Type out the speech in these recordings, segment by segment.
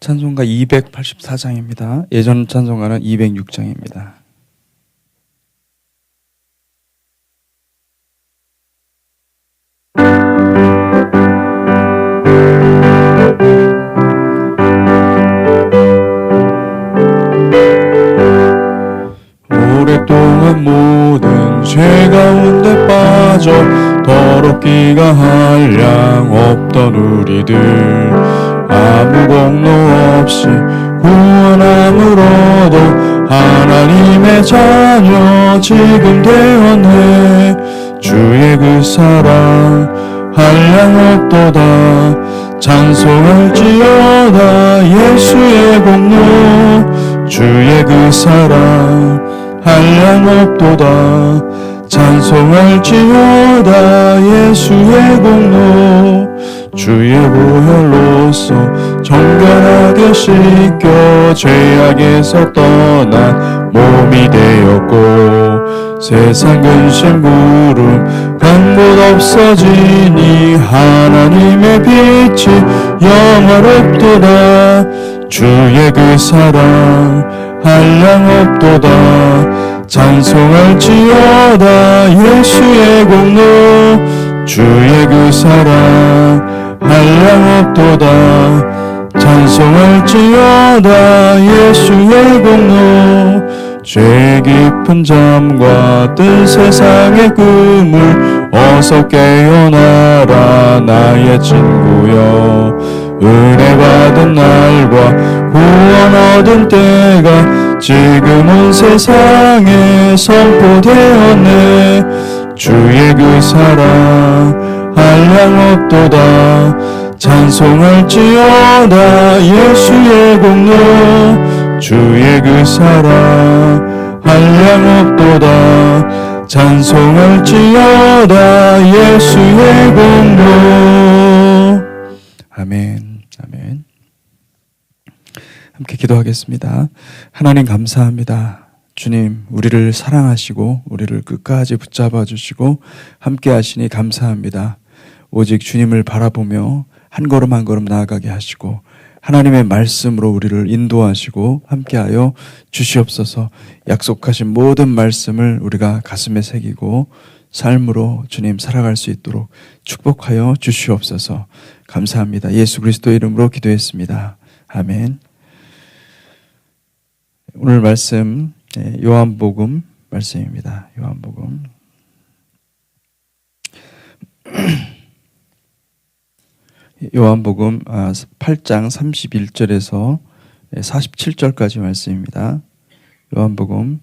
찬송가 284장입니다. 예전 찬송가는 206장입니다. 오랫동안 모든 죄 가운데 빠져 더럽기가 한량 없던 우리들 아무 공로 없이 구원함으로도 하나님의 자녀 지금 되었네. 주의 그 사랑 한량 없도다. 찬송할지어다 예수의 공로. 주의 그 사랑 한량 없도다. 찬송할지어다 예수의 공로. 주의 보혈로서 정결하게 씻겨 죄악에서 떠난 몸이 되었고 세상 근심 구름 간 곳 없어지니 하나님의 빛이 영화롭도다. 주의 그 사랑 한량 없도다. 찬송할지어다 예수의 공로. 주의 그 사랑 한량 없도다. 찬송할지어다 예수의 공로. 죄 깊은 잠과 뜬 세상의 꿈을 어서 깨어나라 나의 친구여. 은혜 받은 날과 구원 얻은 때가 지금은 세상에 선포되었네. 주의 그 사랑 한량 없도다. 찬송할지어다 예수의 공로. 주의 그 사랑 한량 없도다. 찬송할지어다 예수의 공로. 아멘. 아멘. 함께 기도하겠습니다. 하나님 감사합니다. 주님, 우리를 사랑하시고 우리를 끝까지 붙잡아 주시고 함께 하시니 감사합니다. 오직 주님을 바라보며 한 걸음 한 걸음 나아가게 하시고 하나님의 말씀으로 우리를 인도하시고 함께하여 주시옵소서. 약속하신 모든 말씀을 우리가 가슴에 새기고 삶으로 주님 살아갈 수 있도록 축복하여 주시옵소서. 감사합니다. 예수 그리스도의 이름으로 기도했습니다. 아멘. 오늘 말씀 요한복음 말씀입니다. 요한복음 요한복음 8장 31절에서 47절까지 말씀입니다. 요한복음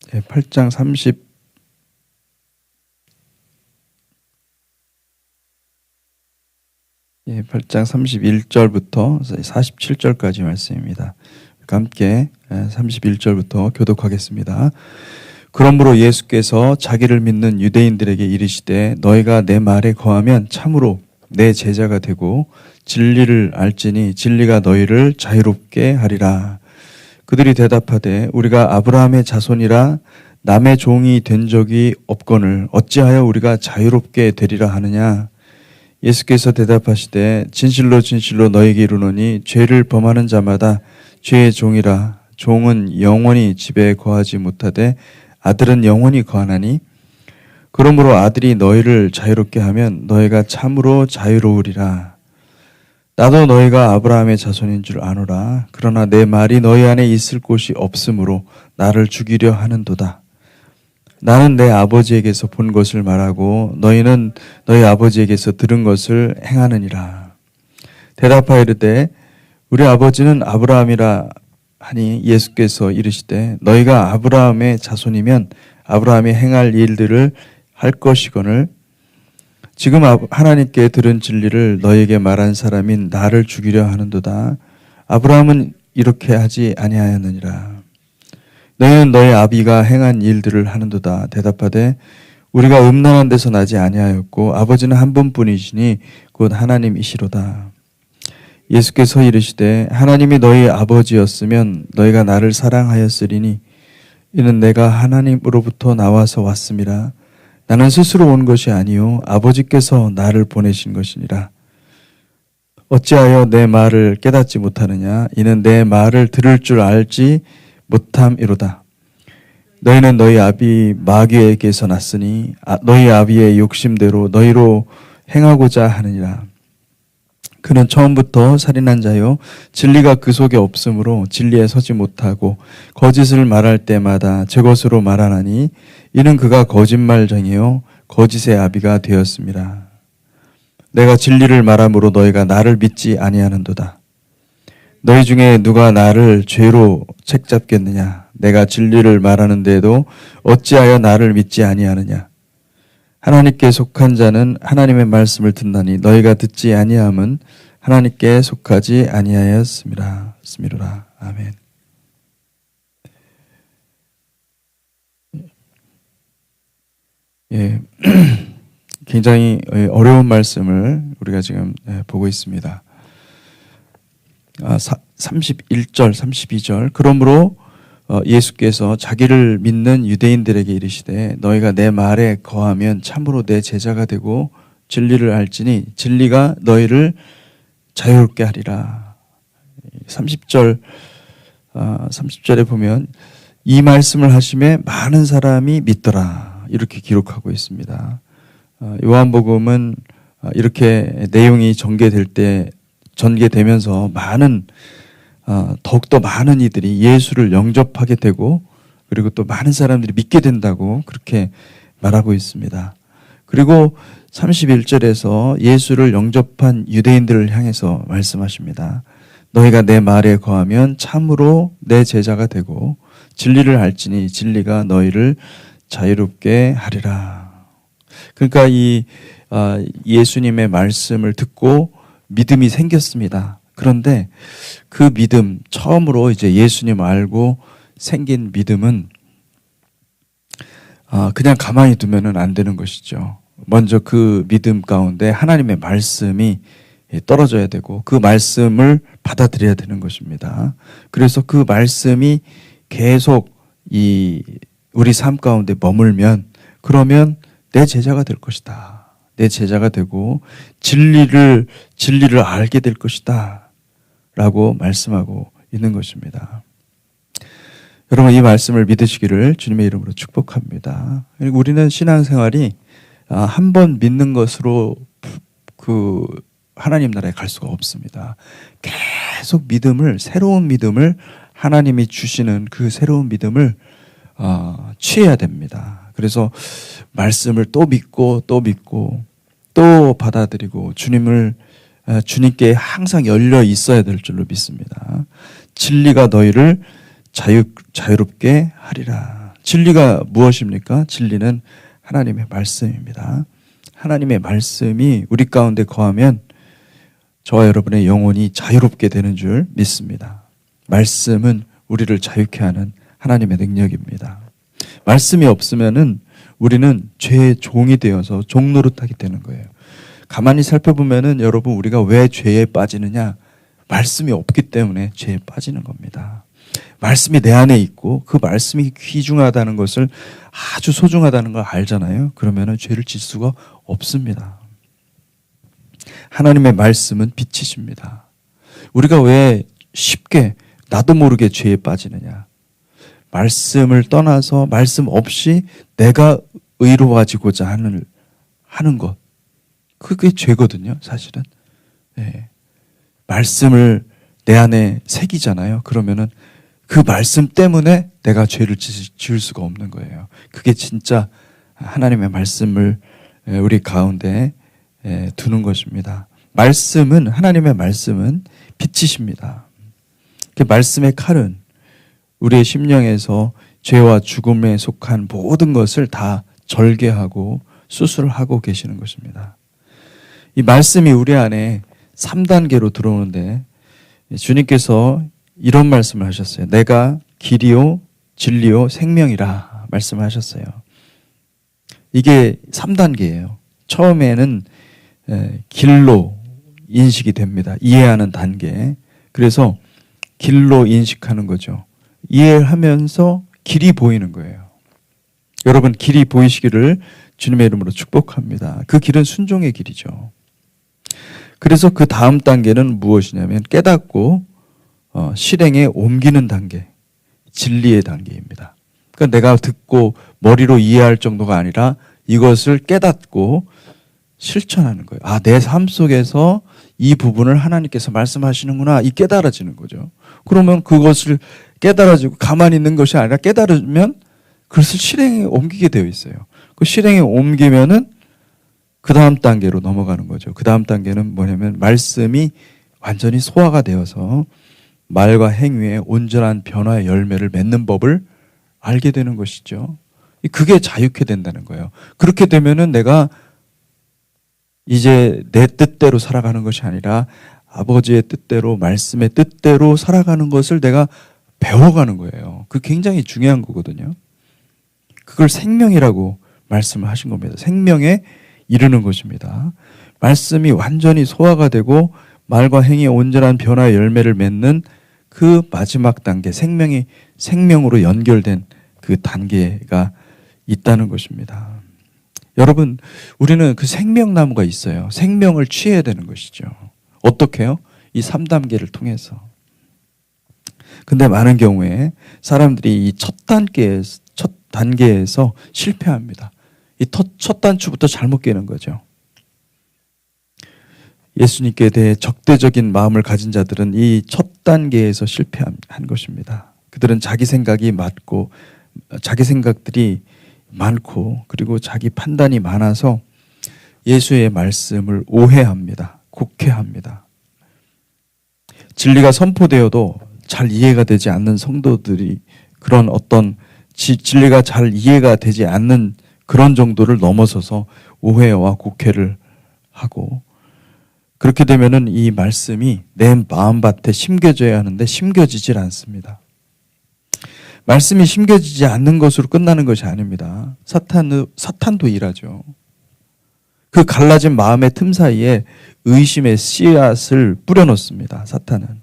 8장 31절부터 47절까지 말씀입니다. 함께 31절부터 교독하겠습니다. 그러므로 예수께서 자기를 믿는 유대인들에게 이르시되 너희가 내 말에 거하면 참으로 내 제자가 되고 진리를 알지니 진리가 너희를 자유롭게 하리라. 그들이 대답하되 우리가 아브라함의 자손이라 남의 종이 된 적이 없거늘 어찌하여 우리가 자유롭게 되리라 하느냐. 예수께서 대답하시되 진실로 진실로 너희에게 이르노니 죄를 범하는 자마다 죄의 종이라. 종은 영원히 집에 거하지 못하되 아들은 영원히 거하나니 그러므로 아들이 너희를 자유롭게 하면 너희가 참으로 자유로우리라. 나도 너희가 아브라함의 자손인 줄 아노라. 그러나 내 말이 너희 안에 있을 곳이 없으므로 나를 죽이려 하는도다. 나는 내 아버지에게서 본 것을 말하고 너희는 너희 아버지에게서 들은 것을 행하느니라. 대답하여 이르되 우리 아버지는 아브라함이라 하니 예수께서 이르시되 너희가 아브라함의 자손이면 아브라함이 행할 일들을 할 것이거늘 지금 하나님께 들은 진리를 너희에게 말한 사람인 나를 죽이려 하는도다. 아브라함은 이렇게 하지 아니하였느니라. 너희는 너희 아비가 행한 일들을 하는도다. 대답하되 우리가 음란한 데서 나지 아니하였고 아버지는 한 분뿐이시니 곧 하나님이시로다. 예수께서 이르시되 하나님이 너희 아버지였으면 너희가 나를 사랑하였으리니 이는 내가 하나님으로부터 나와서 왔음이라. 나는 스스로 온 것이 아니요 아버지께서 나를 보내신 것이니라. 어찌하여 내 말을 깨닫지 못하느냐? 이는 내 말을 들을 줄 알지 못함이로다. 너희는 너희 아비 마귀에게서 났으니 너희 아비의 욕심대로 너희로 행하고자 하느니라. 그는 처음부터 살인한 자요 진리가 그 속에 없으므로 진리에 서지 못하고 거짓을 말할 때마다 제 것으로 말하나니 이는 그가 거짓말쟁이요 거짓의 아비가 되었음이라. 내가 진리를 말함으로 너희가 나를 믿지 아니하는도다. 너희 중에 누가 나를 죄로 책잡겠느냐? 내가 진리를 말하는데도 어찌하여 나를 믿지 아니하느냐? 하나님께 속한 자는 하나님의 말씀을 듣나니 너희가 듣지 아니함은 하나님께 속하지 아니하였음이라. 아멘. 예, 굉장히 어려운 말씀을 우리가 지금 보고 있습니다. 31절, 32절. 그러므로 예수께서 자기를 믿는 유대인들에게 이르시되 너희가 내 말에 거하면 참으로 내 제자가 되고 진리를 알지니 진리가 너희를 자유롭게 하리라. 30절에 보면 이 말씀을 하심에 많은 사람이 믿더라. 이렇게 기록하고 있습니다. 요한복음은 이렇게 내용이 전개되면서 더욱더 많은 이들이 예수를 영접하게 되고 그리고 또 많은 사람들이 믿게 된다고 그렇게 말하고 있습니다. 그리고 31절에서 예수를 영접한 유대인들을 향해서 말씀하십니다. 너희가 내 말에 거하면 참으로 내 제자가 되고 진리를 알지니 진리가 너희를 자유롭게 하리라. 그러니까 이 예수님의 말씀을 듣고 믿음이 생겼습니다. 그런데 그 믿음, 처음으로 이제 예수님 알고 생긴 믿음은 그냥 가만히 두면은 안 되는 것이죠. 먼저 그 믿음 가운데 하나님의 말씀이 떨어져야 되고 그 말씀을 받아들여야 되는 것입니다. 그래서 그 말씀이 계속 우리 삶 가운데 머물면 그러면 내 제자가 될 것이다. 내 제자가 되고 진리를 알게 될 것이다. 라고 말씀하고 있는 것입니다. 여러분 이 말씀을 믿으시기를 주님의 이름으로 축복합니다. 그리고 우리는 신앙생활이 한 번 믿는 것으로 그 하나님 나라에 갈 수가 없습니다. 계속 새로운 믿음을 하나님이 주시는 그 새로운 믿음을 취해야 됩니다. 그래서 말씀을 또 믿고 또 받아들이고 주님께 항상 열려 있어야 될 줄로 믿습니다. 진리가 너희를 자유롭게 하리라. 진리가 무엇입니까? 진리는 하나님의 말씀입니다. 하나님의 말씀이 우리 가운데 거하면 저와 여러분의 영혼이 자유롭게 되는 줄 믿습니다. 말씀은 우리를 자유케 하는 하나님의 능력입니다. 말씀이 없으면은 우리는 죄의 종이 되어서 종노릇하게 되는 거예요. 가만히 살펴보면은 여러분 우리가 왜 죄에 빠지느냐? 말씀이 없기 때문에 죄에 빠지는 겁니다. 말씀이 내 안에 있고 그 말씀이 귀중하다는 것을 아주 소중하다는 걸 알잖아요. 그러면은 죄를 질 수가 없습니다. 하나님의 말씀은 빛이십니다. 우리가 왜 쉽게 나도 모르게 죄에 빠지느냐? 말씀을 떠나서 말씀 없이 내가 의로워지고자 하는 것. 그게 죄거든요, 사실은. 네. 말씀을 내 안에 새기잖아요. 그러면은 그 말씀 때문에 내가 죄를 지을 수가 없는 거예요. 그게 진짜 하나님의 말씀을 우리 가운데 두는 것입니다. 하나님의 말씀은 빛이십니다. 그 말씀의 칼은 우리의 심령에서 죄와 죽음에 속한 모든 것을 다 절개하고 수술하고 계시는 것입니다. 이 말씀이 우리 안에 3단계로 들어오는데 주님께서 이런 말씀을 하셨어요. 내가 길이요 진리요 생명이라 말씀하셨어요. 이게 3단계예요. 처음에는 길로 인식이 됩니다. 이해하는 단계. 그래서 길로 인식하는 거죠. 이해하면서 길이 보이는 거예요. 여러분, 길이 보이시기를 주님의 이름으로 축복합니다. 그 길은 순종의 길이죠. 그래서 그 다음 단계는 무엇이냐면 깨닫고 실행에 옮기는 단계, 진리의 단계입니다. 그러니까 내가 듣고 머리로 이해할 정도가 아니라 이것을 깨닫고 실천하는 거예요. 아, 내 삶 속에서 이 부분을 하나님께서 말씀하시는구나, 이 깨달아지는 거죠. 그러면 그것을 깨달아지고 가만히 있는 것이 아니라 깨달으면 그것을 실행에 옮기게 되어 있어요. 그 실행에 옮기면은 그 다음 단계로 넘어가는 거죠. 그 다음 단계는 뭐냐면 말씀이 완전히 소화가 되어서 말과 행위에 온전한 변화의 열매를 맺는 법을 알게 되는 것이죠. 그게 자유케 된다는 거예요. 그렇게 되면은 내가 이제 내 뜻대로 살아가는 것이 아니라 아버지의 뜻대로, 말씀의 뜻대로 살아가는 것을 내가 배워가는 거예요. 그게 굉장히 중요한 거거든요. 그걸 생명이라고 말씀을 하신 겁니다. 생명에 이르는 것입니다. 말씀이 완전히 소화가 되고 말과 행위의 온전한 변화의 열매를 맺는 그 마지막 단계, 생명으로 연결된 그 단계가 있다는 것입니다. 여러분, 우리는 그 생명나무가 있어요. 생명을 취해야 되는 것이죠. 어떻게요? 이 3단계를 통해서. 근데 많은 경우에 사람들이 이 첫 단계에서 실패합니다. 이 첫 단추부터 잘못 깨는 거죠. 예수님께 대해 적대적인 마음을 가진 자들은 이 첫 단계에서 실패한 것입니다. 그들은 자기 생각이 맞고 자기 생각들이 많고 그리고 자기 판단이 많아서 예수의 말씀을 오해합니다. 곡해합니다. 진리가 선포되어도 잘 이해가 되지 않는 성도들이 그런 어떤 진리가 잘 이해가 되지 않는 그런 정도를 넘어서서 오해와 곡해를 하고 그렇게 되면은 이 말씀이 내 마음밭에 심겨져야 하는데 심겨지질 않습니다. 말씀이 심겨지지 않는 것으로 끝나는 것이 아닙니다. 사탄도 일하죠. 그 갈라진 마음의 틈 사이에 의심의 씨앗을 뿌려놓습니다. 사탄은.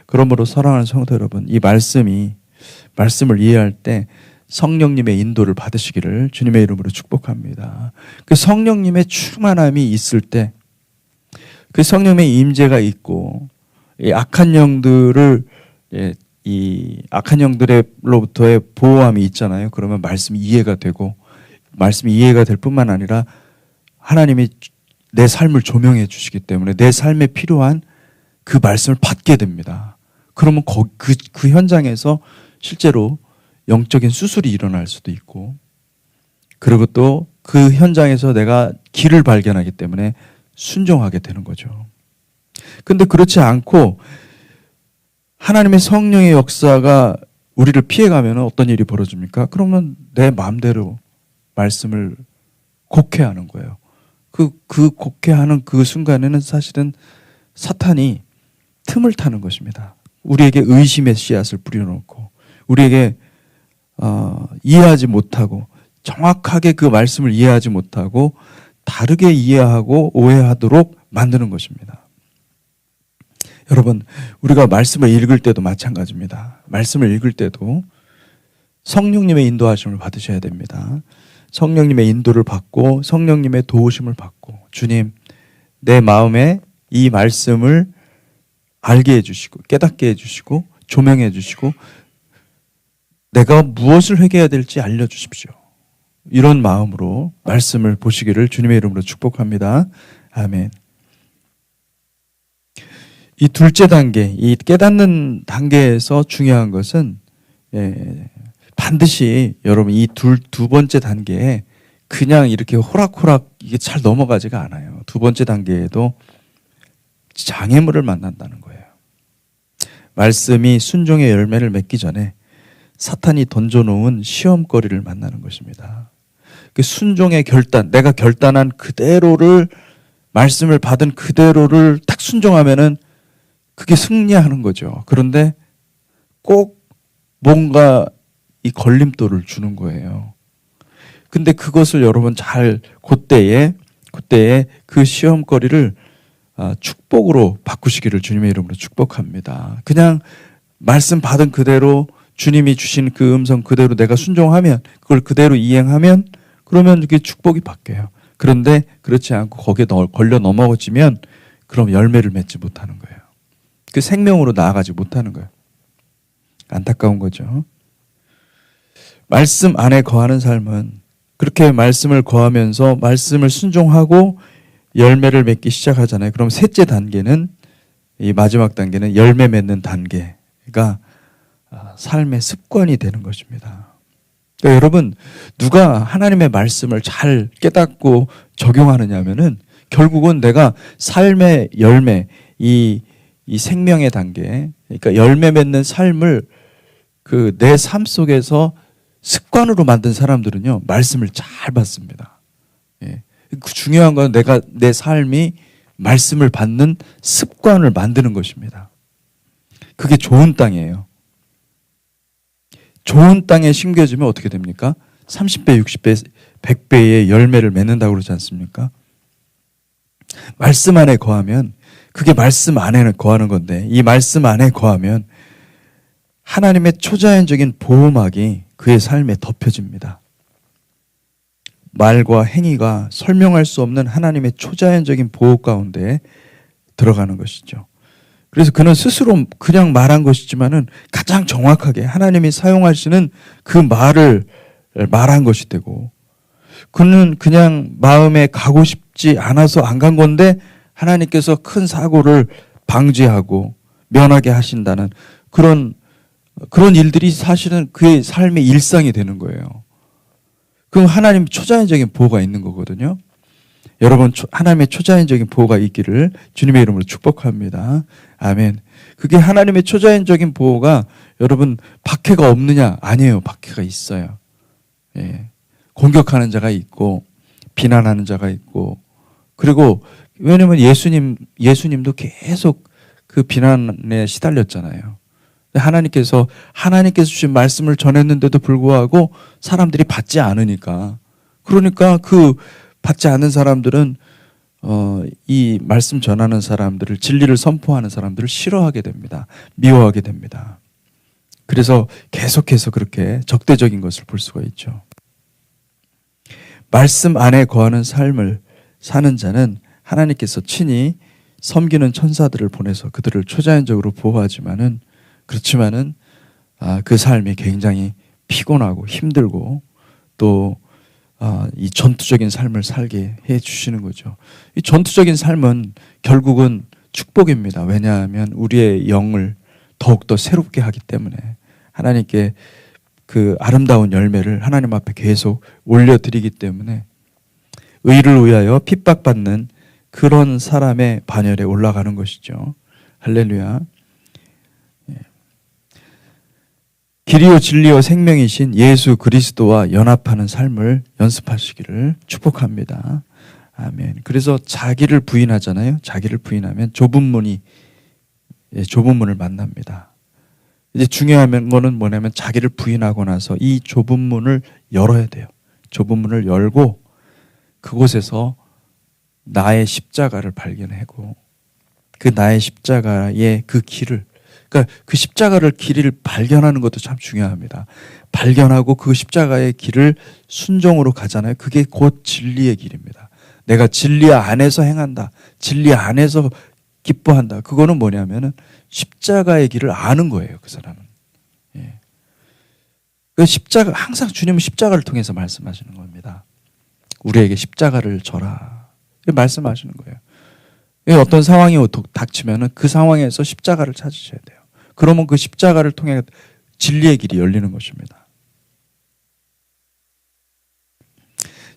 그러므로 사랑하는 성도 여러분, 이 말씀을 이해할 때 성령님의 인도를 받으시기를 주님의 이름으로 축복합니다. 그 성령님의 충만함이 있을 때 그 성령의 임재가 있고 이 악한 영들을 이 악한 영들로부터의 보호함이 있잖아요. 그러면 말씀이 이해가 되고 말씀이 이해가 될 뿐만 아니라 하나님이 내 삶을 조명해 주시기 때문에 내 삶에 필요한 그 말씀을 받게 됩니다. 그러면 그 현장에서 실제로 영적인 수술이 일어날 수도 있고 그리고 또 그 현장에서 내가 길을 발견하기 때문에 순종하게 되는 거죠. 근데 그렇지 않고 하나님의 성령의 역사가 우리를 피해가면 어떤 일이 벌어집니까? 그러면 내 마음대로 말씀을 곡해하는 거예요. 그 곡해하는 그 순간에는 사실은 사탄이 틈을 타는 것입니다. 우리에게 의심의 씨앗을 뿌려놓고 우리에게 이해하지 못하고 정확하게 그 말씀을 이해하지 못하고 다르게 이해하고 오해하도록 만드는 것입니다. 여러분, 우리가 말씀을 읽을 때도 마찬가지입니다. 말씀을 읽을 때도 성령님의 인도하심을 받으셔야 됩니다. 성령님의 인도를 받고 성령님의 도우심을 받고 주님, 내 마음에 이 말씀을 알게 해주시고 깨닫게 해주시고 조명해 주시고 내가 무엇을 회개해야 될지 알려주십시오. 이런 마음으로 말씀을 보시기를 주님의 이름으로 축복합니다. 아멘. 이 둘째 단계, 이 깨닫는 단계에서 중요한 것은 반드시 여러분 이 두 번째 단계에 그냥 이렇게 호락호락 이게 잘 넘어가지가 않아요. 두 번째 단계에도 장애물을 만난다는 거예요. 말씀이 순종의 열매를 맺기 전에 사탄이 던져놓은 시험거리를 만나는 것입니다. 그 순종의 결단, 내가 결단한 그대로를 말씀을 받은 그대로를 딱 순종하면은 그게 승리하는 거죠. 그런데 꼭 뭔가 이 걸림돌을 주는 거예요. 근데 그것을 여러분 잘 그때에 그 시험거리를 축복으로 바꾸시기를 주님의 이름으로 축복합니다. 그냥 말씀 받은 그대로 주님이 주신 그 음성 그대로 내가 순종하면, 그걸 그대로 이행하면, 그러면 그게 축복이 바뀌어요. 그런데 그렇지 않고 거기에 걸려 넘어지면 그럼 열매를 맺지 못하는 거예요. 그 생명으로 나아가지 못하는 거예요. 안타까운 거죠. 말씀 안에 거하는 삶은 그렇게 말씀을 거하면서 말씀을 순종하고 열매를 맺기 시작하잖아요. 그럼 셋째 단계는, 이 마지막 단계는 열매 맺는 단계가 삶의 습관이 되는 것입니다. 그러니까 여러분, 누가 하나님의 말씀을 잘 깨닫고 적용하느냐면은 결국은 내가 삶의 열매, 이 생명의 단계, 그러니까 열매 맺는 삶을 그 내 삶 속에서 습관으로 만든 사람들은요, 말씀을 잘 받습니다. 예. 그 중요한 건 내가 내 삶이 말씀을 받는 습관을 만드는 것입니다. 그게 좋은 땅이에요. 좋은 땅에 심겨지면 어떻게 됩니까? 30배, 60배, 100배의 열매를 맺는다고 그러지 않습니까? 말씀 안에 거하면, 그게 말씀 안에 거하는 건데, 이 말씀 안에 거하면 하나님의 초자연적인 보호막이 그의 삶에 덮여집니다. 말과 행위가 설명할 수 없는 하나님의 초자연적인 보호 가운데 들어가는 것이죠. 그래서 그는 스스로 그냥 말한 것이지만은 가장 정확하게 하나님이 사용하시는 그 말을 말한 것이 되고, 그는 그냥 마음에 가고 싶지 않아서 안 간 건데 하나님께서 큰 사고를 방지하고 면하게 하신다는 그런 일들이 사실은 그의 삶의 일상이 되는 거예요. 그럼 하나님 초자연적인 보호가 있는 거거든요. 여러분, 하나님의 초자연적인 보호가 있기를 주님의 이름으로 축복합니다. 아멘. 그게 하나님의 초자연적인 보호가, 여러분, 박해가 없느냐? 아니에요. 박해가 있어요. 예. 공격하는 자가 있고 비난하는 자가 있고, 그리고 왜냐면 예수님도 계속 그 비난에 시달렸잖아요. 하나님께서 주신 말씀을 전했는데도 불구하고 사람들이 받지 않으니까, 그러니까 그 받지 않는 사람들은 이 말씀 전하는 사람들을, 진리를 선포하는 사람들을 싫어하게 됩니다. 미워하게 됩니다. 그래서 계속해서 그렇게 적대적인 것을 볼 수가 있죠. 말씀 안에 거하는 삶을 사는 자는 하나님께서 친히 섬기는 천사들을 보내서 그들을 초자연적으로 보호하지만은, 그렇지만은 그 삶이 굉장히 피곤하고 힘들고 또 이 전투적인 삶을 살게 해 주시는 거죠. 이 전투적인 삶은 결국은 축복입니다. 왜냐하면 우리의 영을 더욱더 새롭게 하기 때문에 하나님께 그 아름다운 열매를 하나님 앞에 계속 올려드리기 때문에 의를 위하여 핍박받는 그런 사람의 반열에 올라가는 것이죠. 할렐루야. 길이요 진리요 생명이신 예수 그리스도와 연합하는 삶을 연습하시기를 축복합니다. 아멘. 그래서 자기를 부인하잖아요. 자기를 부인하면 좁은 문을 만납니다. 이제 중요한 거는 뭐냐면 자기를 부인하고 나서 이 좁은 문을 열어야 돼요. 좁은 문을 열고 그곳에서 나의 십자가를 발견하고 그 나의 십자가의 그 길을, 그러니까 그 십자가를 길을 발견하는 것도 참 중요합니다. 발견하고 그 십자가의 길을 순종으로 가잖아요. 그게 곧 진리의 길입니다. 내가 진리 안에서 행한다. 진리 안에서 기뻐한다. 그거는 뭐냐면은 십자가의 길을 아는 거예요. 그 사람은. 예. 그 십자가, 항상 주님은 십자가를 통해서 말씀하시는 겁니다. 우리에게 십자가를 져라. 말씀하시는 거예요. 어떤 상황이 닥치면은 그 상황에서 십자가를 찾으셔야 돼요. 그러면 그 십자가를 통해 진리의 길이 열리는 것입니다.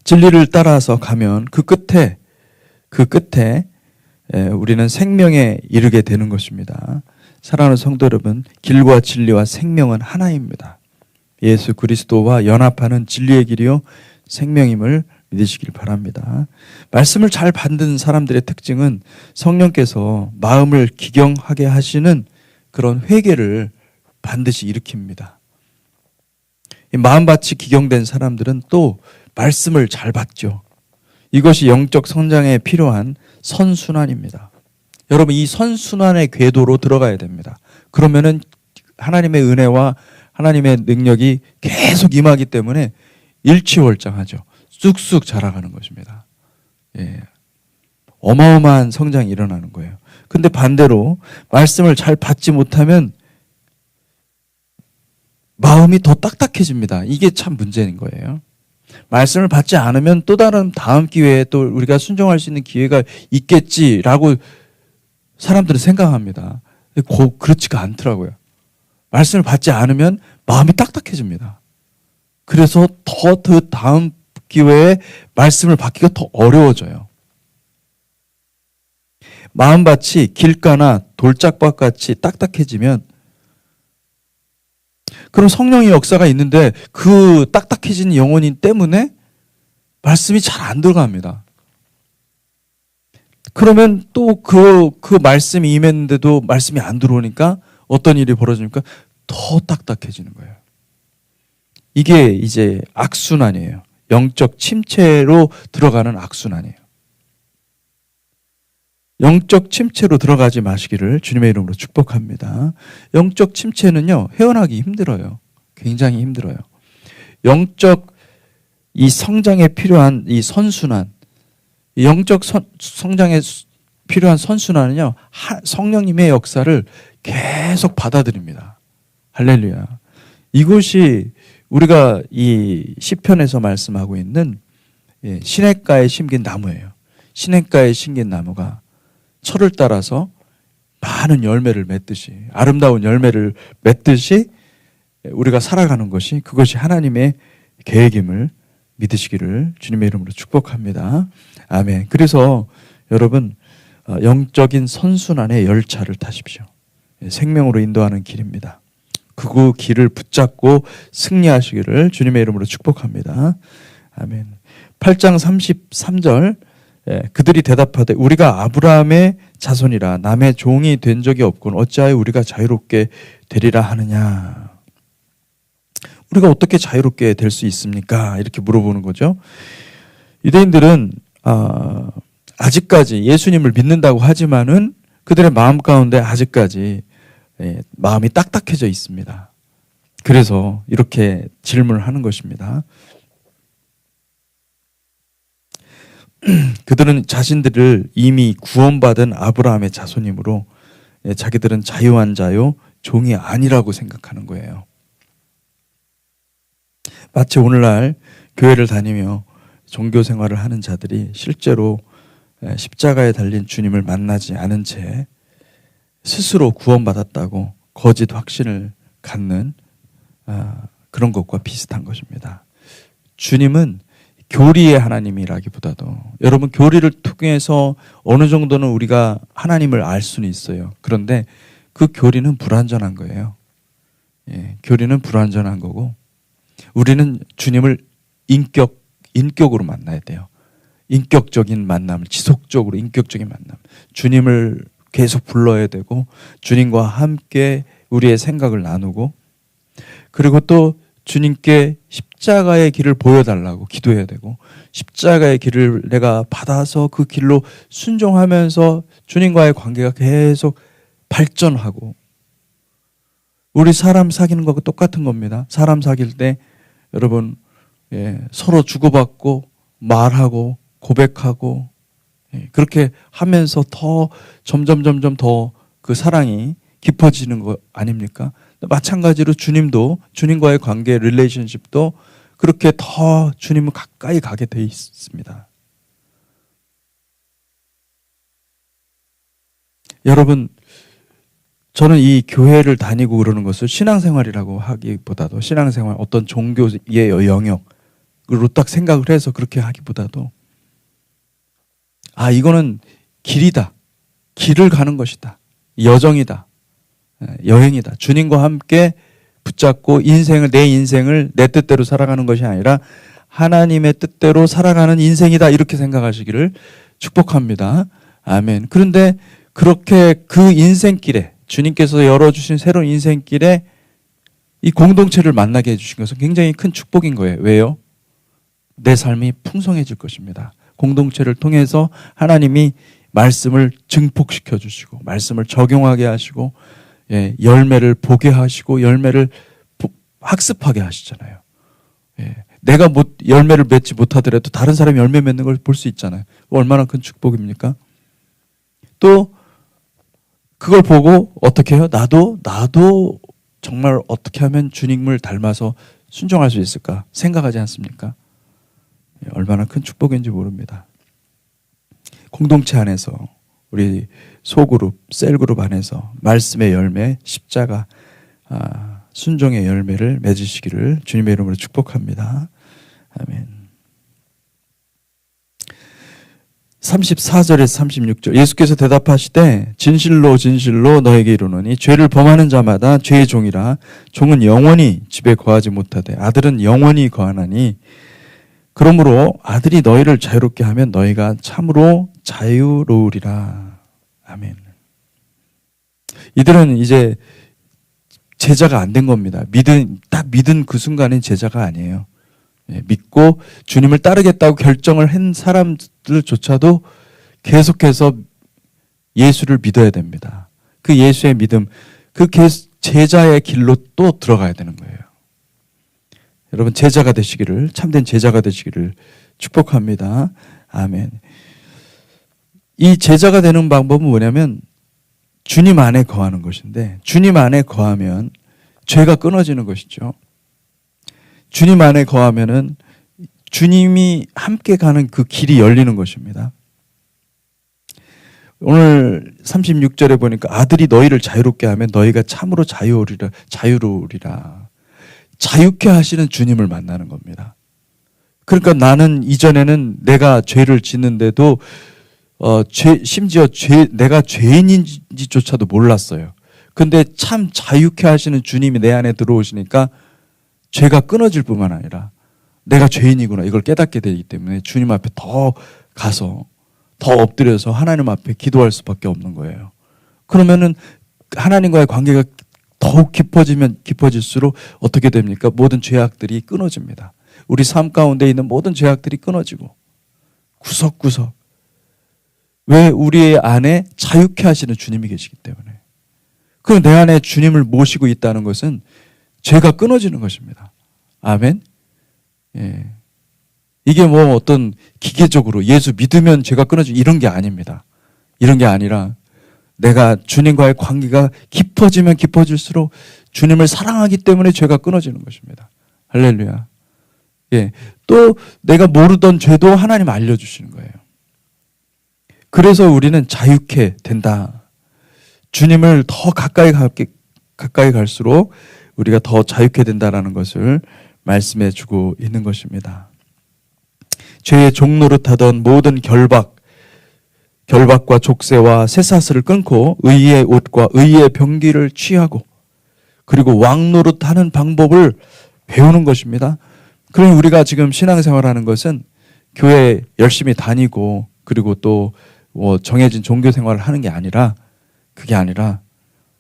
진리를 따라서 가면 그 끝에 우리는 생명에 이르게 되는 것입니다. 사랑하는 성도 여러분, 길과 진리와 생명은 하나입니다. 예수 그리스도와 연합하는 진리의 길이요 생명임을 믿으시길 바랍니다. 말씀을 잘 받는 사람들의 특징은 성령께서 마음을 기경하게 하시는 그런 회개를 반드시 일으킵니다. 이 마음밭이 기경된 사람들은 또 말씀을 잘 받죠. 이것이 영적 성장에 필요한 선순환입니다. 여러분, 이 선순환의 궤도로 들어가야 됩니다. 그러면은 하나님의 은혜와 하나님의 능력이 계속 임하기 때문에 일취월장하죠. 쑥쑥 자라가는 것입니다. 예. 어마어마한 성장이 일어나는 거예요. 근데 반대로 말씀을 잘 받지 못하면 마음이 더 딱딱해집니다. 이게 참 문제인 거예요. 말씀을 받지 않으면 또 다른 다음 기회에 또 우리가 순종할 수 있는 기회가 있겠지라고 사람들은 생각합니다. 그렇지가 않더라고요. 말씀을 받지 않으면 마음이 딱딱해집니다. 그래서 더 그 다음 기회에 말씀을 받기가 더 어려워져요. 마음밭이 길가나 돌짝밭 같이 딱딱해지면 그럼 성령의 역사가 있는데 그 딱딱해진 영혼인 때문에 말씀이 잘 안 들어갑니다. 그러면 또 그 말씀이 임했는데도 말씀이 안 들어오니까 어떤 일이 벌어집니까? 더 딱딱해지는 거예요. 이게 이제 악순환이에요. 영적 침체로 들어가는 악순환이에요. 영적 침체로 들어가지 마시기를 주님의 이름으로 축복합니다. 영적 침체는요, 헤어나기 힘들어요. 굉장히 힘들어요. 영적 이 성장에 필요한 이 선순환, 영적 성장에 필요한 선순환은요, 성령님의 역사를 계속 받아들입니다. 할렐루야. 이것이 우리가 이 시편에서 말씀하고 있는 시냇가에 심긴 나무예요. 시냇가에 심긴 나무가 철을 따라서 많은 열매를 맺듯이, 아름다운 열매를 맺듯이 우리가 살아가는 것이, 그것이 하나님의 계획임을 믿으시기를 주님의 이름으로 축복합니다. 아멘. 그래서 여러분, 영적인 선순환의 열차를 타십시오. 생명으로 인도하는 길입니다. 그 길을 붙잡고 승리하시기를 주님의 이름으로 축복합니다. 아멘. 8장 33절, 그들이 대답하되 우리가 아브라함의 자손이라 남의 종이 된 적이 없군 어찌하여 우리가 자유롭게 되리라 하느냐. 우리가 어떻게 자유롭게 될 수 있습니까? 이렇게 물어보는 거죠. 유대인들은 아직까지 예수님을 믿는다고 하지만은 그들의 마음 가운데 아직까지 마음이 딱딱해져 있습니다. 그래서 이렇게 질문을 하는 것입니다. 그들은 자신들을 이미 구원받은 아브라함의 자손이므로 자기들은 자유한 자요, 종이 아니라고 생각하는 거예요. 마치 오늘날 교회를 다니며 종교 생활을 하는 자들이 실제로 십자가에 달린 주님을 만나지 않은 채 스스로 구원받았다고 거짓 확신을 갖는 그런 것과 비슷한 것입니다. 주님은 교리의 하나님이라기보다도, 여러분, 교리를 통해서 어느 정도는 우리가 하나님을 알 수는 있어요. 그런데 그 교리는 불완전한 거예요. 교리는 불완전한 거고, 우리는 주님을 인격으로 만나야 돼요. 인격적인 만남을, 지속적으로 인격적인 만남. 주님을 계속 불러야 되고, 주님과 함께 우리의 생각을 나누고, 그리고 또 주님께 십자가의 길을 보여달라고 기도해야 되고, 십자가의 길을 내가 받아서 그 길로 순종하면서 주님과의 관계가 계속 발전하고, 우리 사람 사귀는 거하고 똑같은 겁니다. 사람 사귈 때 여러분, 서로 주고받고 말하고 고백하고 그렇게 하면서 더 점점 더 그 사랑이 깊어지는 거 아닙니까? 마찬가지로 주님도, 주님과의 관계, 릴레이션십도 그렇게 더 주님을 가까이 가게 돼 있습니다. 여러분, 저는 이 교회를 다니고 그러는 것을 신앙생활이라고 하기보다도, 신앙생활 어떤 종교의 영역으로 딱 생각을 해서 그렇게 하기보다도, 이거는 길이다, 길을 가는 것이다, 여정이다, 여행이다, 주님과 함께 붙잡고 내 인생을 내 뜻대로 살아가는 것이 아니라 하나님의 뜻대로 살아가는 인생이다, 이렇게 생각하시기를 축복합니다. 아멘. 그런데 그렇게 그 인생길에, 주님께서 열어주신 새로운 인생길에 이 공동체를 만나게 해주신 것은 굉장히 큰 축복인 거예요. 왜요? 내 삶이 풍성해질 것입니다. 공동체를 통해서 하나님이 말씀을 증폭시켜 주시고, 말씀을 적용하게 하시고, 열매를 보게 하시고, 열매를 학습하게 하시잖아요. 예. 내가 열매를 맺지 못하더라도 다른 사람이 열매 맺는 걸 볼 수 있잖아요. 얼마나 큰 축복입니까? 또 그걸 보고 어떻게 해요? 나도 정말 어떻게 하면 주님을 닮아서 순종할 수 있을까 생각하지 않습니까? 예. 얼마나 큰 축복인지 모릅니다. 공동체 안에서 우리 소그룹, 셀그룹 안에서 말씀의 열매, 십자가, 순종의 열매를 맺으시기를 주님의 이름으로 축복합니다. 아멘. 34절에서 36절 예수께서 대답하시되 진실로 진실로 너에게 이르노니 죄를 범하는 자마다 죄의 종이라 종은 영원히 집에 거하지 못하되 아들은 영원히 거하나니 그러므로 아들이 너희를 자유롭게 하면 너희가 참으로 자유로우리라. 아멘. 이들은 이제 제자가 안 된 겁니다. 딱 믿은 그 순간엔 제자가 아니에요. 믿고 주님을 따르겠다고 결정을 한 사람들조차도 계속해서 예수를 믿어야 됩니다. 그 예수의 믿음, 그 제자의 길로 또 들어가야 되는 거예요. 여러분 제자가 되시기를, 참된 제자가 되시기를 축복합니다. 아멘. 이 제자가 되는 방법은 뭐냐면 주님 안에 거하는 것인데 주님 안에 거하면 죄가 끊어지는 것이죠. 주님 안에 거하면은 주님이 함께 가는 그 길이 열리는 것입니다. 오늘 36절에 보니까 아들이 너희를 자유롭게 하면 너희가 참으로 자유로우리라. 자유케 하시는 주님을 만나는 겁니다. 그러니까 나는 이전에는 내가 죄를 짓는데도 심지어 내가 죄인인지조차도 몰랐어요. 근데 참 자유케 하시는 주님이 내 안에 들어오시니까 죄가 끊어질 뿐만 아니라 내가 죄인이구나 이걸 깨닫게 되기 때문에 주님 앞에 더 가서 더 엎드려서 하나님 앞에 기도할 수밖에 없는 거예요. 그러면은 하나님과의 관계가 더욱 깊어지면 깊어질수록 어떻게 됩니까? 모든 죄악들이 끊어집니다. 우리 삶 가운데 있는 모든 죄악들이 끊어지고 구석구석. 왜? 우리 안에 자유케 하시는 주님이 계시기 때문에. 그럼 내 안에 주님을 모시고 있다는 것은 죄가 끊어지는 것입니다. 아멘. 예. 이게 뭐 어떤 기계적으로 예수 믿으면 죄가 끊어지고 이런 게 아닙니다. 이런 게 아니라 내가 주님과의 관계가 깊어지면 깊어질수록 주님을 사랑하기 때문에 죄가 끊어지는 것입니다. 할렐루야. 예. 또 내가 모르던 죄도 하나님 알려주시는 거예요. 그래서 우리는 자유케 된다. 주님을 더 가까이 갈수록 우리가 더 자유케 된다라는 것을 말씀해 주고 있는 것입니다. 죄의 종노릇하던 모든 결박과 족쇄와 쇠사슬을 끊고 의의 옷과 의의 병기를 취하고 그리고 왕노릇하는 방법을 배우는 것입니다. 그럼 우리가 지금 신앙생활하는 것은 교회 열심히 다니고 그리고 또 정해진 종교 생활을 하는 게 아니라 그게 아니라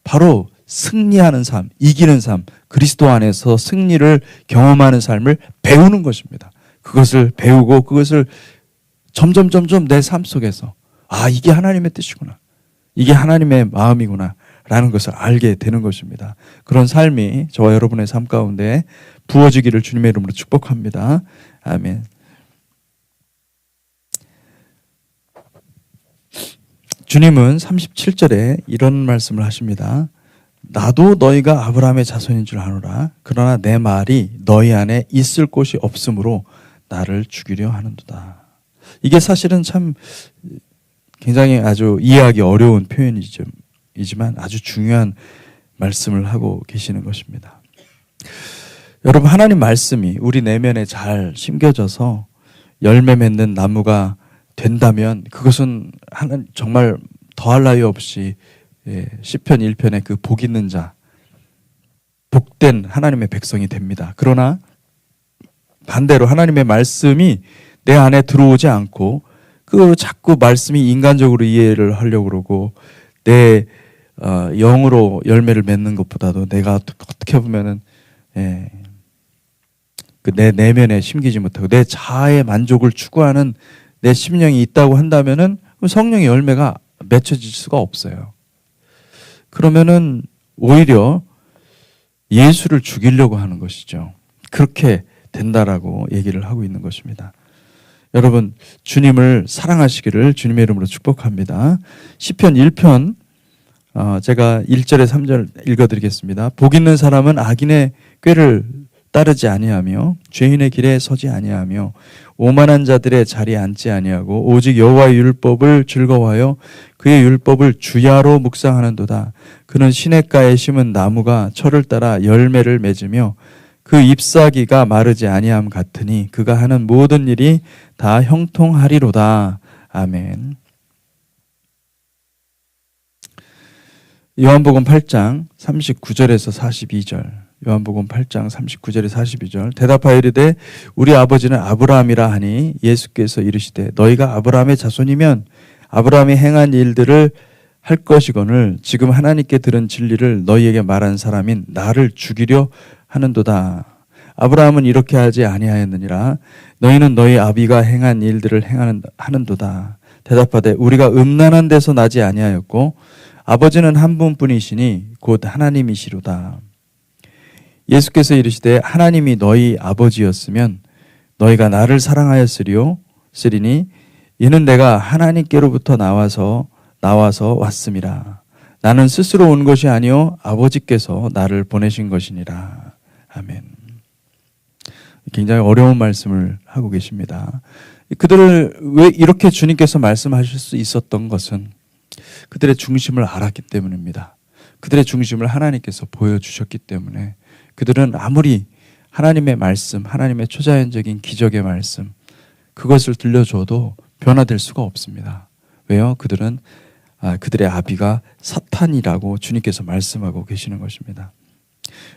바로 승리하는 삶, 이기는 삶, 그리스도 안에서 승리를 경험하는 삶을 배우는 것입니다. 그것을 배우고 그것을 점점 내 삶 속에서 이게 하나님의 뜻이구나. 이게 하나님의 마음이구나. 라는 것을 알게 되는 것입니다. 그런 삶이 저와 여러분의 삶 가운데 부어지기를 주님의 이름으로 축복합니다. 아멘. 주님은 37절에 이런 말씀을 하십니다. 나도 너희가 아브라함의 자손인 줄 아노라. 그러나 내 말이 너희 안에 있을 곳이 없으므로 나를 죽이려 하는도다. 이게 사실은 참 굉장히 아주 이해하기 어려운 표현이지만 아주 중요한 말씀을 하고 계시는 것입니다. 여러분 하나님 말씀이 우리 내면에 잘 심겨져서 열매 맺는 나무가 된다면 그것은 정말 더할 나위 없이 시편 1편의 그 복 있는 자, 복된 하나님의 백성이 됩니다. 그러나 반대로 하나님의 말씀이 내 안에 들어오지 않고 그 자꾸 말씀이 인간적으로 이해를 하려고 그러고 내 영으로 열매를 맺는 것보다도 내가 어떻게 보면은 그 내 내면에 심기지 못하고 내 자아의 만족을 추구하는 내 심령이 있다고 한다면은 성령의 열매가 맺혀질 수가 없어요. 그러면은 오히려 예수를 죽이려고 하는 것이죠. 그렇게 된다라고 얘기를 하고 있는 것입니다. 여러분, 주님을 사랑하시기를 주님의 이름으로 축복합니다. 시편 1편 제가 1절에 3절 읽어드리겠습니다. 복 있는 사람은 악인의 꾀를 따르지 아니하며 죄인의 길에 서지 아니하며 오만한 자들의 자리에 앉지 아니하고 오직 여호와의 율법을 즐거워하여 그의 율법을 주야로 묵상하는도다. 그는 시냇가에 심은 나무가 철을 따라 열매를 맺으며 그 잎사귀가 마르지 아니함 같으니 그가 하는 모든 일이 다 형통하리로다. 아멘. 요한복음 8장 39절에서 42절. 요한복음 8장 39절에 42절. 대답하여 이르되 우리 아버지는 아브라함이라 하니 예수께서 이르시되 너희가 아브라함의 자손이면 아브라함이 행한 일들을 할 것이거늘 지금 하나님께 들은 진리를 너희에게 말한 사람인 나를 죽이려 하는도다. 아브라함은 이렇게 하지 아니하였느니라. 너희는 너희 아비가 행한 일들을 하는도다. 대답하되 우리가 음란한 데서 나지 아니하였고 아버지는 한 분뿐이시니 곧 하나님이시로다. 예수께서 이르시되 하나님이 너희 아버지였으면 너희가 나를 사랑하였으리니 이는 내가 하나님께로부터 나와서 왔음이라. 나는 스스로 온 것이 아니요 아버지께서 나를 보내신 것이니라. 아멘. 굉장히 어려운 말씀을 하고 계십니다. 그들을 왜 이렇게 주님께서 말씀하실 수 있었던 것은 그들의 중심을 알았기 때문입니다. 그들의 중심을 하나님께서 보여주셨기 때문에 그들은 아무리 하나님의 말씀, 하나님의 초자연적인 기적의 말씀 그것을 들려줘도 변화될 수가 없습니다. 왜요? 그들은 그들의 아비가 사탄이라고 주님께서 말씀하고 계시는 것입니다.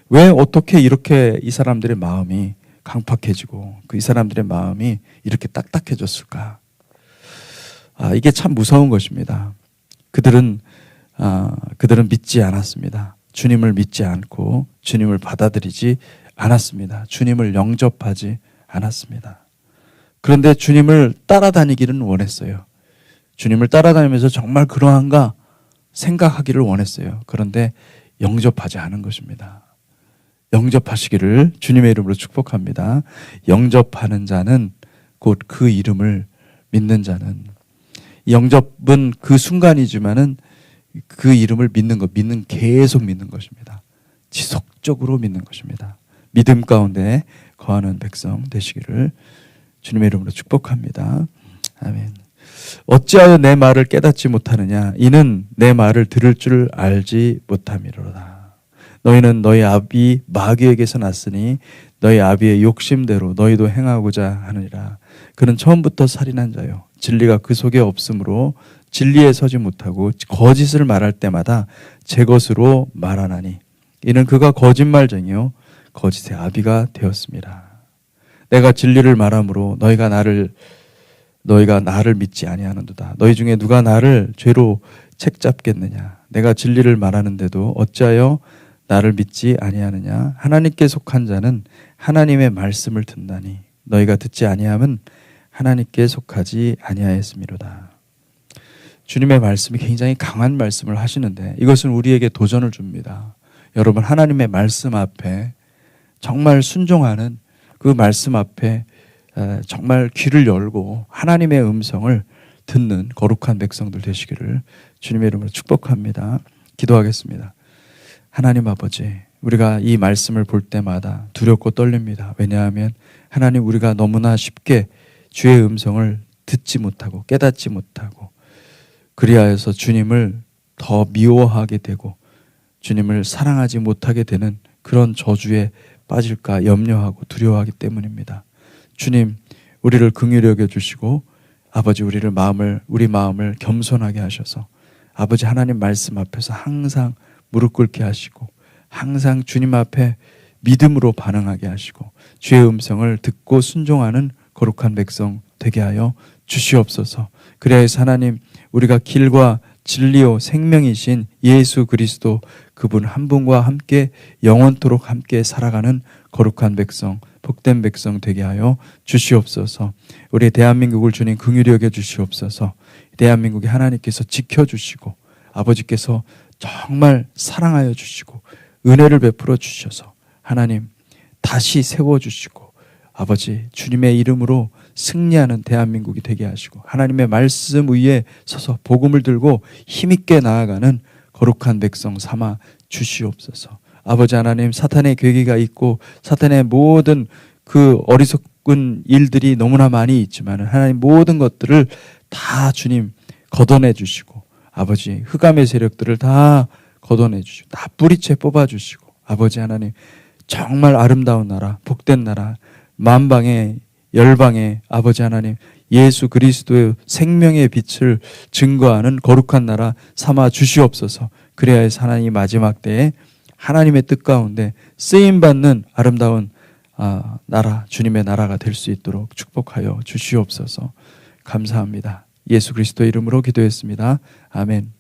왜 어떻게 이렇게 이 사람들의 마음이 강팍해지고 이 사람들의 마음이 이렇게 딱딱해졌을까? 이게 참 무서운 것입니다. 그들은 믿지 않았습니다. 주님을 믿지 않고 주님을 받아들이지 않았습니다. 주님을 영접하지 않았습니다. 그런데 주님을 따라다니기는 원했어요. 주님을 따라다니면서 정말 그러한가 생각하기를 원했어요. 그런데 영접하지 않은 것입니다. 영접하시기를 주님의 이름으로 축복합니다. 영접하는 자는 곧 그 이름을 믿는 자는, 영접은 그 순간이지만은 그 이름을 계속 믿는 것입니다. 지속적으로 믿는 것입니다. 믿음 가운데 거하는 백성 되시기를 주님의 이름으로 축복합니다. 아멘. 어찌하여 내 말을 깨닫지 못하느냐? 이는 내 말을 들을 줄 알지 못함이로다. 너희는 너희 아비 마귀에게서 났으니 너희 아비의 욕심대로 너희도 행하고자 하느니라. 그는 처음부터 살인한 자요 진리가 그 속에 없으므로 진리에 서지 못하고 거짓을 말할 때마다 제 것으로 말하나니 이는 그가 거짓말쟁이요 거짓의 아비가 되었습니다. 내가 진리를 말하므로 너희가 나를 믿지 아니하는도다. 너희 중에 누가 나를 죄로 책잡겠느냐? 내가 진리를 말하는데도 어찌하여 나를 믿지 아니하느냐? 하나님께 속한 자는 하나님의 말씀을 듣나니 너희가 듣지 아니함은 하나님께 속하지 아니하였음이로다. 주님의 말씀이 굉장히 강한 말씀을 하시는데 이것은 우리에게 도전을 줍니다. 여러분, 하나님의 말씀 앞에 정말 순종하는 그 말씀 앞에 정말 귀를 열고 하나님의 음성을 듣는 거룩한 백성들 되시기를 주님의 이름으로 축복합니다. 기도하겠습니다. 하나님 아버지, 우리가 이 말씀을 볼 때마다 두렵고 떨립니다. 왜냐하면 하나님, 우리가 너무나 쉽게 주의 음성을 듣지 못하고 깨닫지 못하고 그리하여서 주님을 더 미워하게 되고 주님을 사랑하지 못하게 되는 그런 저주에 빠질까 염려하고 두려워하기 때문입니다. 주님, 우리를 긍휼히 여겨 주시고 아버지, 우리 마음을 겸손하게 하셔서 아버지 하나님 말씀 앞에서 항상 무릎 꿇게 하시고 항상 주님 앞에 믿음으로 반응하게 하시고 주의 음성을 듣고 순종하는 거룩한 백성 되게 하여 주시옵소서. 그래야해서 하나님, 우리가 길과 진리요 생명이신 예수 그리스도 그분 한 분과 함께 영원토록 함께 살아가는 거룩한 백성, 복된 백성 되게 하여 주시옵소서. 우리 대한민국을 주님 긍휼히 여겨 주시옵소서. 대한민국에 하나님께서 지켜주시고 아버지께서 정말 사랑하여 주시고 은혜를 베풀어 주셔서 하나님 다시 세워주시고 아버지 주님의 이름으로 승리하는 대한민국이 되게 하시고 하나님의 말씀 위에 서서 복음을 들고 힘있게 나아가는 거룩한 백성 삼아 주시옵소서. 아버지 하나님, 사탄의 괴계가 있고 사탄의 모든 그 어리석은 일들이 너무나 많이 있지만 하나님 모든 것들을 다 주님 걷어내 주시고 아버지 흑암의 세력들을 다 걷어내 주시고 다 뿌리채 뽑아 주시고 아버지 하나님 정말 아름다운 나라, 복된 나라, 만방의 열방의 아버지 하나님 예수 그리스도의 생명의 빛을 증거하는 거룩한 나라 삼아 주시옵소서. 그래야 해서 하나님 마지막 때에 하나님의 뜻 가운데 쓰임받는 아름다운 나라, 주님의 나라가 될 수 있도록 축복하여 주시옵소서. 감사합니다. 예수 그리스도 이름으로 기도했습니다. 아멘.